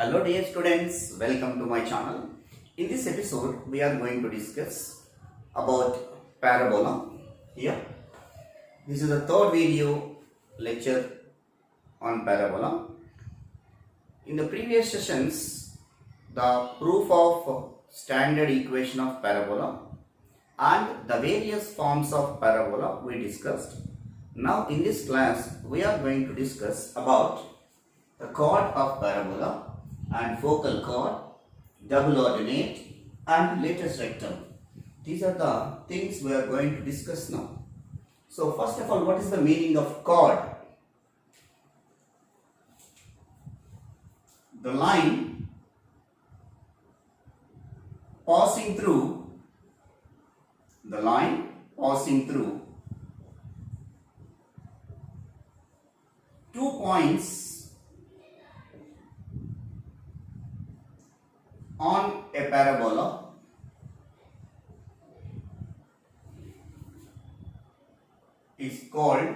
Hello dear students, welcome to my channel. In this episode, we are going to discuss about parabola. Here, this is the third video lecture on parabola. In the previous sessions, the proof of standard equation of parabola and the various forms of parabola we discussed. Now in this class, we are going to discuss about the chord of parabola and focal chord, double ordinate and lattice rectum. These are the things we are going to discuss now. So first of all, what is the meaning of chord? The line passing through two points on a parabola is called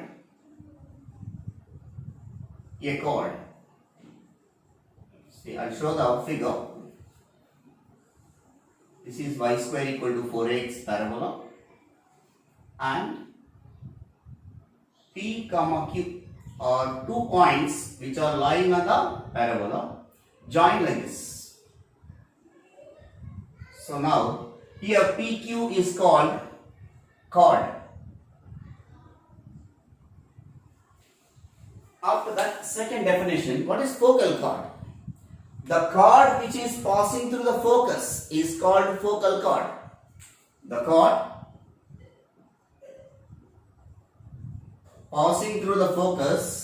a chord. See, I'll show the figure. This is y square equal to 4x parabola and P comma Q are 2 points which are lying on the parabola joined like this. So now here PQ is called chord. After that, second definition, what is focal chord? The chord which is passing through the focus is called focal chord. The chord passing through the focus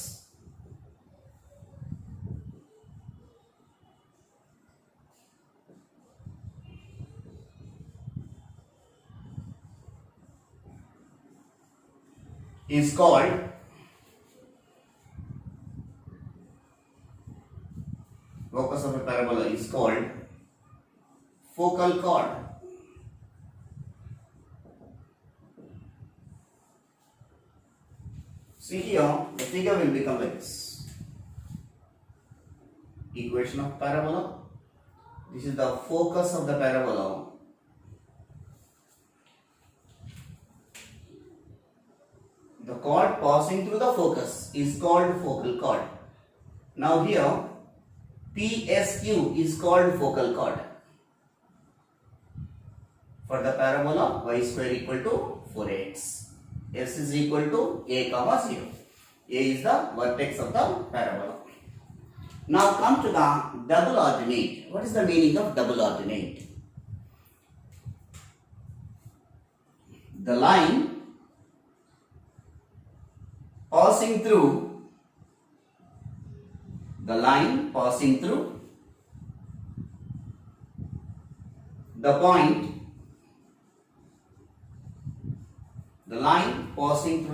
is called focus of a parabola is called focal chord. See here, the figure will become like this. Equation of parabola. This is the focus of the parabola. The chord passing through the focus is called focal chord. Now here PSQ is called focal chord. For the parabola y square equal to 4x. S is equal to a comma 0. A is the vertex of the parabola. Now come to the double ordinate. What is the meaning of double ordinate? The line passing through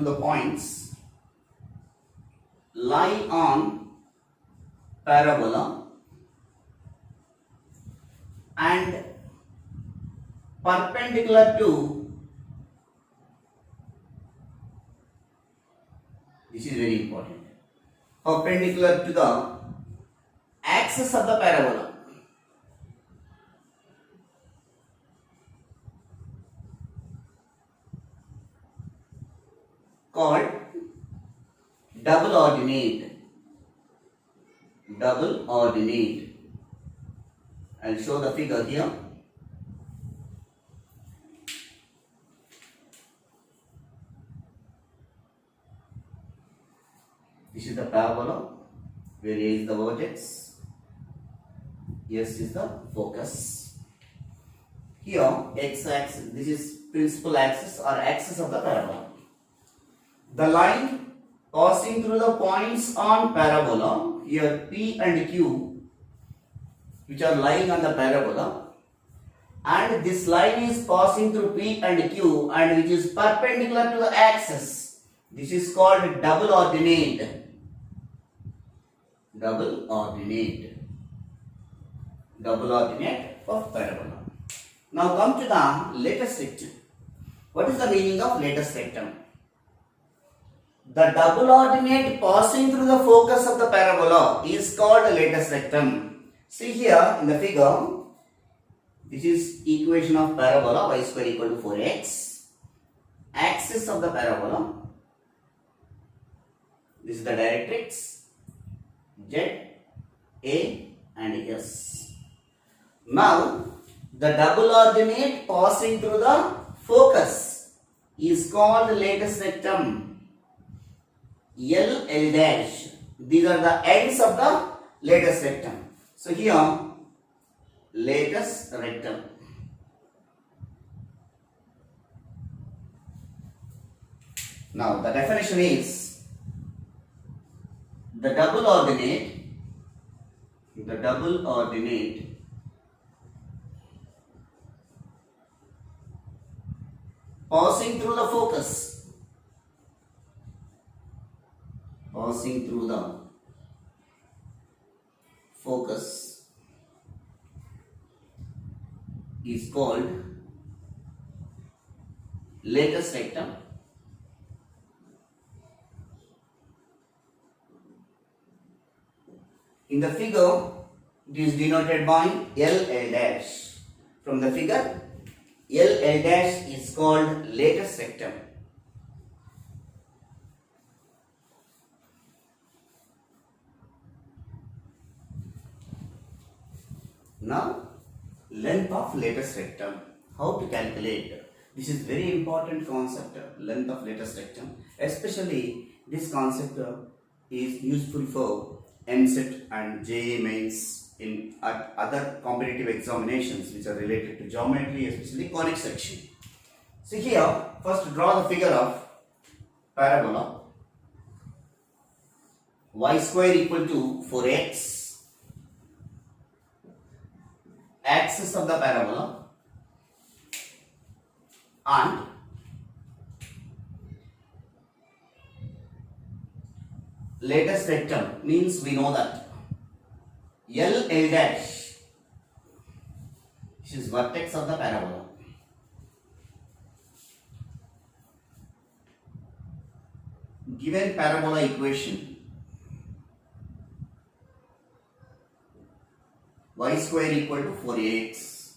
the points lie on parabola and perpendicular to, this is very important, perpendicular to the axis of the parabola. Called double ordinate. Double ordinate. I'll show the figure here. This is the parabola where A is the vertex, S is the focus. Here x-axis, this is principal axis or axis of the parabola. The line passing through the points on parabola, here P and Q, which are lying on the parabola, and this line is passing through P and Q and which is perpendicular to the axis. This is called double ordinate. Double ordinate of parabola. Now come to the lattice rectum. What is the meaning of lattice rectum? The double ordinate passing through the focus of the parabola is called lattice rectum. See here in the figure, this is equation of parabola y square equal to 4x. Axis of the parabola, this is the directrix, Z, A and S. Now, the double ordinate passing through the focus is called lattice rectum, L, L dash. These are the ends of the lattice rectum. So here, lattice rectum. Now the definition is the double ordinate passing through the focus is called lattice rectum. In the figure, it is denoted by L, L dash. From the figure, L, L dash is called lattice rectum. Now, length of lattice rectum. How to calculate? This is very important concept, length of lattice rectum. Especially this concept is useful for MSET and JEE mains in other competitive examinations which are related to geometry, especially conic section. See here, first draw the figure of parabola y square equal to 4x, axis of the parabola, and lattice rectum means we know that L, L dash, which is vertex of the parabola. Given parabola equation y square equal to 4x,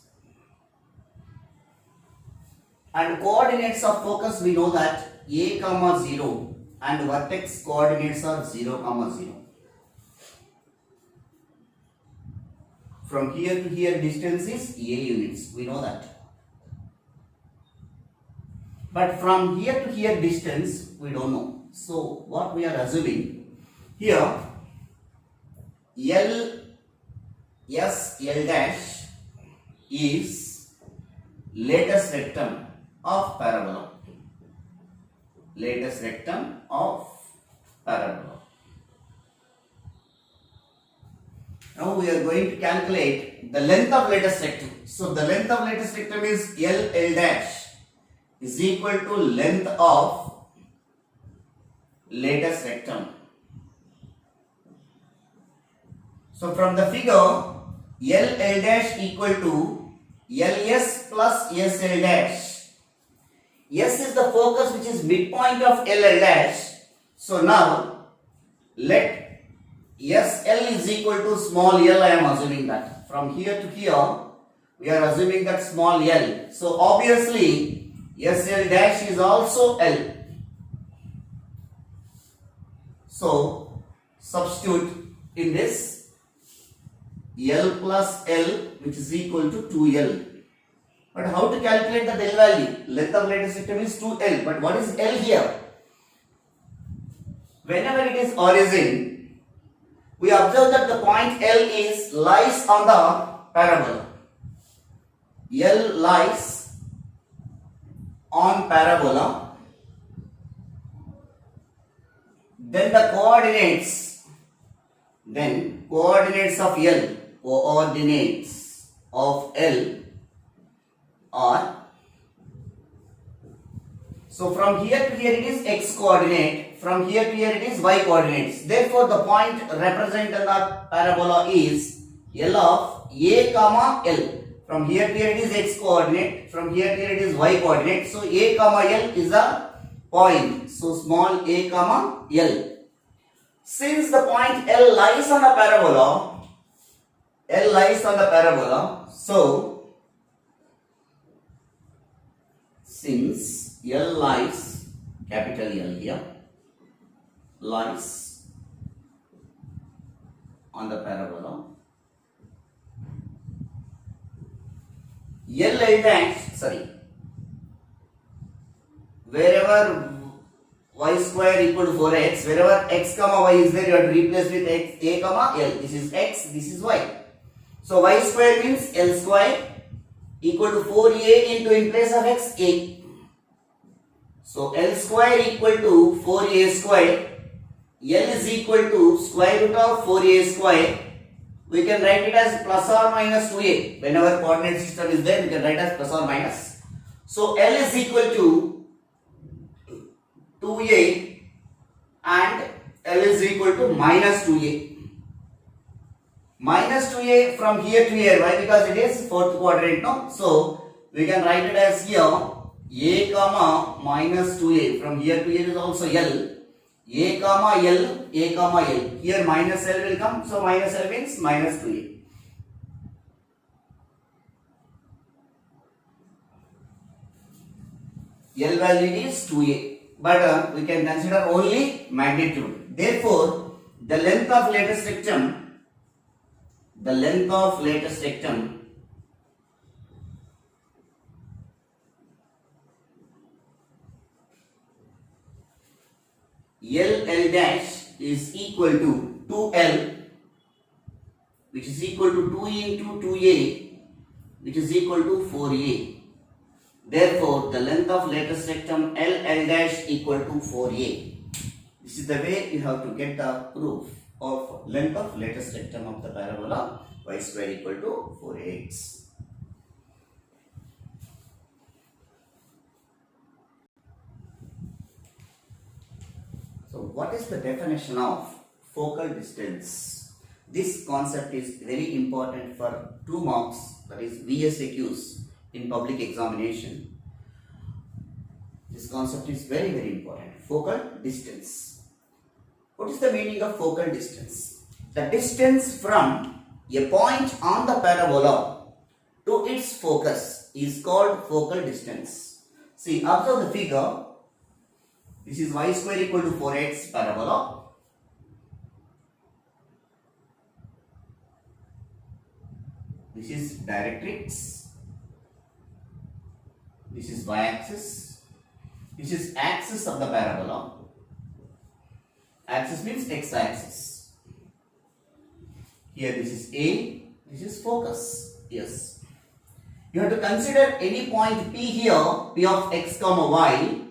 and coordinates of focus we know that a comma 0 and vertex coordinates are 0 comma 0. From here to here distance is a units, we know that. But from here to here distance we don't know. So what we are assuming here, L, S, L dash is lattice rectum of parabola. Lattice rectum of parabola. Now we are going to calculate the length of lattice rectum. So the length of lattice rectum is L, L dash is equal to length of lattice rectum. So from the figure, L, L dash equal to LS plus SL dash. S is the focus which is midpoint of L, L dash. So now let SL is equal to small l, I am assuming that. From here to here, we are assuming that small l. So obviously, SL dash is also L. So substitute in this L plus L, which is equal to 2L. But how to calculate the del value? Length of lattice rectum is 2L. But what is L here? Whenever it is origin, we observe that the point L lies on the parabola. L lies on parabola. Then the coordinates of L are, so from here to here it is x coordinate, from here to here it is y coordinates. Therefore the point represented on the parabola is L of a comma L. From here to here it is x coordinate, from here to here it is y coordinate. So a comma L is a point. So small a comma L. Since the point L lies on a parabola, L lies on the parabola. So, since L lies, capital L here, lies on the parabola, wherever y square equal to 4x, wherever x comma y is there, you have to replace with x, a comma l. This is x, this is y. So y square means l square equal to 4a into, in place of x, a. So l square equal to 4a square. L is equal to square root of 4a square. We can write it as plus or minus 2a. Whenever coordinate system is there, we can write as plus or minus. So L is equal to 2a and L is equal to minus 2a. Minus 2a from here to here. Why? Because it is fourth quadrant. No? So we can write it as here a comma minus 2a. From here to here is also L. A comma L, A comma L. Here minus L will come. So minus L means minus 2a. L value is 2a. But we can consider only magnitude. Therefore, the length of lattice rectum, L dash is equal to 2L, which is equal to 2 into 2a, which is equal to 4a. Therefore, the length of lattice rectum L dash equal to 4a. This is the way you have to get the proof of length of lattice rectum of the parabola y square equal to 4ax. So, what is the definition of focal distance? This concept is very important for 2 marks, that is VSAQs in public examination. This concept is very, very important. Focal distance. What is the meaning of focal distance? The distance from a point on the parabola to its focus is called focal distance. See, observe the figure. This is y square equal to 4x parabola. This is directrix. This is y-axis. This is axis of the parabola. Axis means x-axis. Here this is A, this is focus. Yes. You have to consider any point P here, P of x comma y.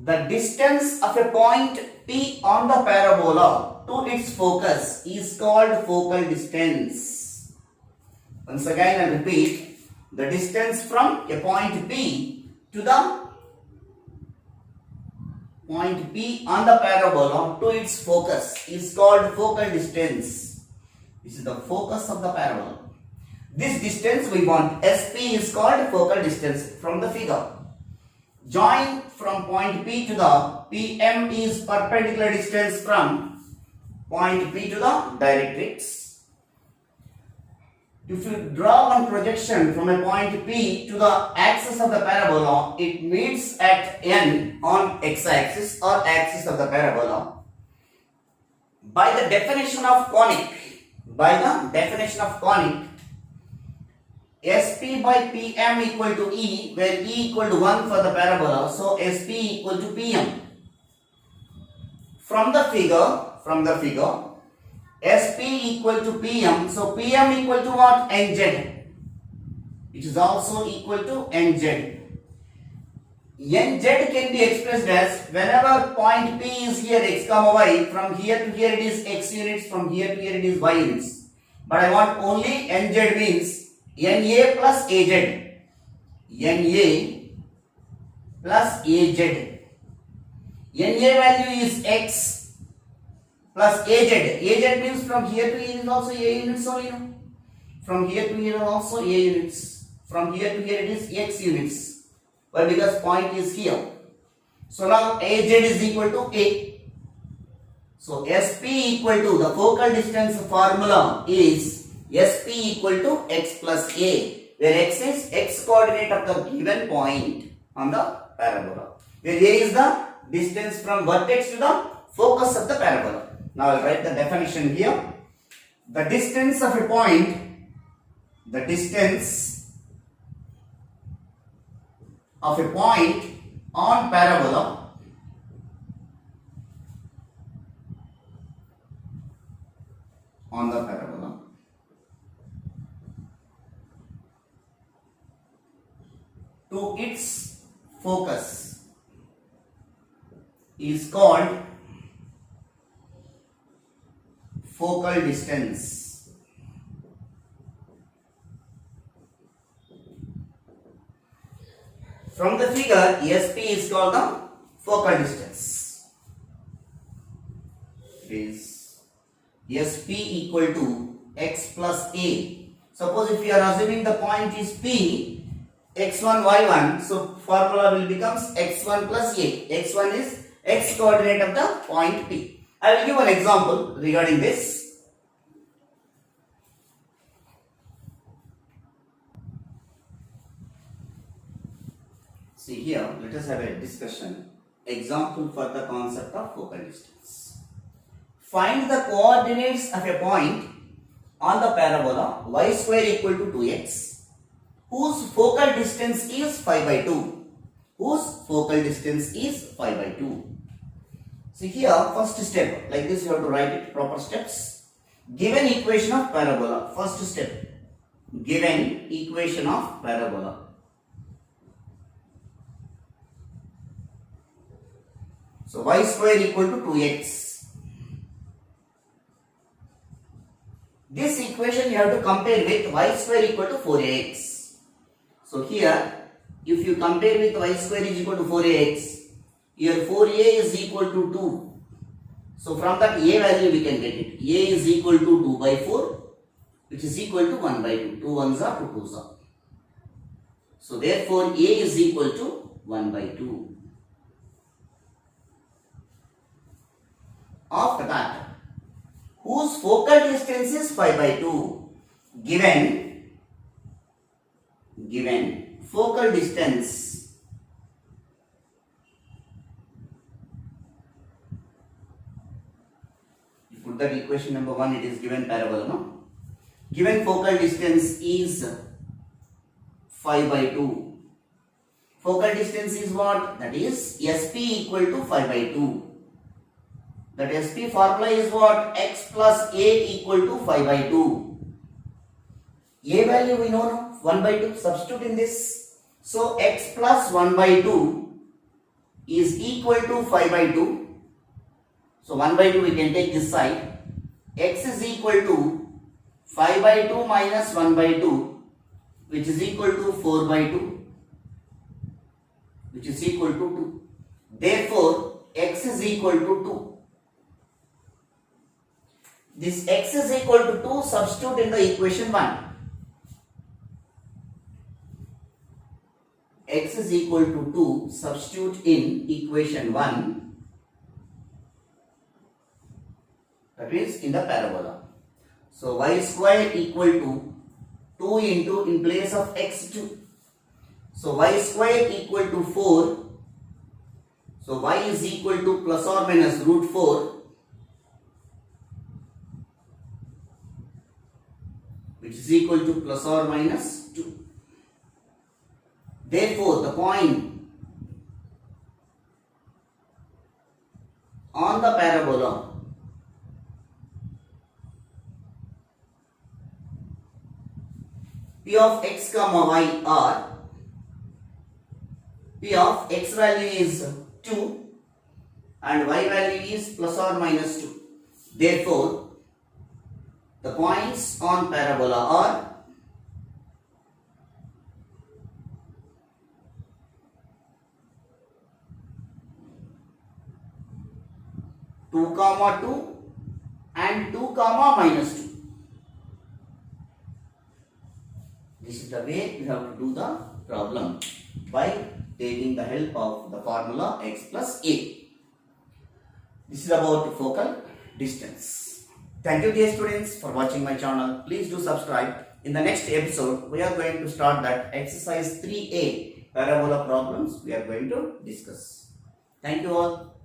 The distance of a point P on the parabola to its focus is called focal distance. Once again I repeat, the distance from a point P to the point P on the parabola to its focus is called focal distance. This is the focus of the parabola. This distance we want, SP is called focal distance from the figure. Join from point P to the PM is perpendicular distance from point P to the directrix. If you draw one projection from a point P to the axis of the parabola, it meets at N on x-axis or axis of the parabola. By the definition of conic, SP by PM equal to E, where E equal to 1 for the parabola, so SP equal to PM. From the figure, SP equal to PM, so PM equal to what? NZ. It is also equal to NZ. NZ can be expressed as whenever point P is here x comma y, from here to here it is x units, from here to here it is y units. But I want only NZ means NA plus AZ. NA plus AZ. NA value is x plus AZ. AZ means from here to here is also A units only. No? From here to here also A units. From here to here it is x units. Why? Because point is here. So now AZ is equal to A. So SP equal to the focal distance formula is SP equal to x plus a, where x is x coordinate of the given point on the parabola, where a is the distance from vertex to the focus of the parabola. Now I will write the definition here. The distance of a point, the distance of a point on parabola to its focus is called focal distance. From the figure, SP is called the focal distance. It is SP equal to x plus a. Suppose if you are assuming the point is P, x1, y1, so formula will becomes x1 plus a. x1 is x coordinate of the point P. I will give an example regarding this. See here, let us have a discussion. Example for the concept of focal distance. Find the coordinates of a point on the parabola y square equal to 2x, whose focal distance is 5 by 2. Whose focal distance is 5 by 2. See here, first step, like this you have to write it proper steps. Given equation of parabola, first step, given equation of parabola. So y square equal to 2x. This equation you have to compare with y square equal to 4ax. So here, if you compare with y square is equal to 4ax, here 4a is equal to 2. So from that a value we can get it. A is equal to 2 by 4, which is equal to 1 by 2. 2 ones are 2 2s are. So therefore a is equal to 1 by 2. After that, whose focal distance is 5 by 2? Given focal distance you put that equation number 1, it is given parabola, no? Given focal distance is 5 by 2. Focal distance is what? That is SP equal to 5 by 2. That SP formula is what? X plus A equal to 5 by 2. A value we know now, 1 by 2, substitute in this. So X plus 1 by 2 is equal to 5 by 2. So 1 by 2 we can take this side. X is equal to 5 by 2 minus 1 by 2, which is equal to 4 by 2, which is equal to 2. Therefore X is equal to 2. This x is equal to 2, substitute in the equation 1. X is equal to 2, substitute in equation 1. That is in the parabola. So y square equal to 2 into, in place of x 2. So y square equal to 4. So y is equal to plus or minus root 4. Which is equal to plus or minus 2. Therefore, the point on the parabola P of x comma y are, P of x value is 2 and y value is plus or minus 2. Therefore, the points on parabola are two comma 2 and 2 comma minus 2. This is the way we have to do the problem by taking the help of the formula x plus a. This is about focal. distance. Thank you dear students for watching my channel. Please do subscribe. In the next episode, we are going to start that exercise 3A parabola problems we are going to discuss. Thank you all.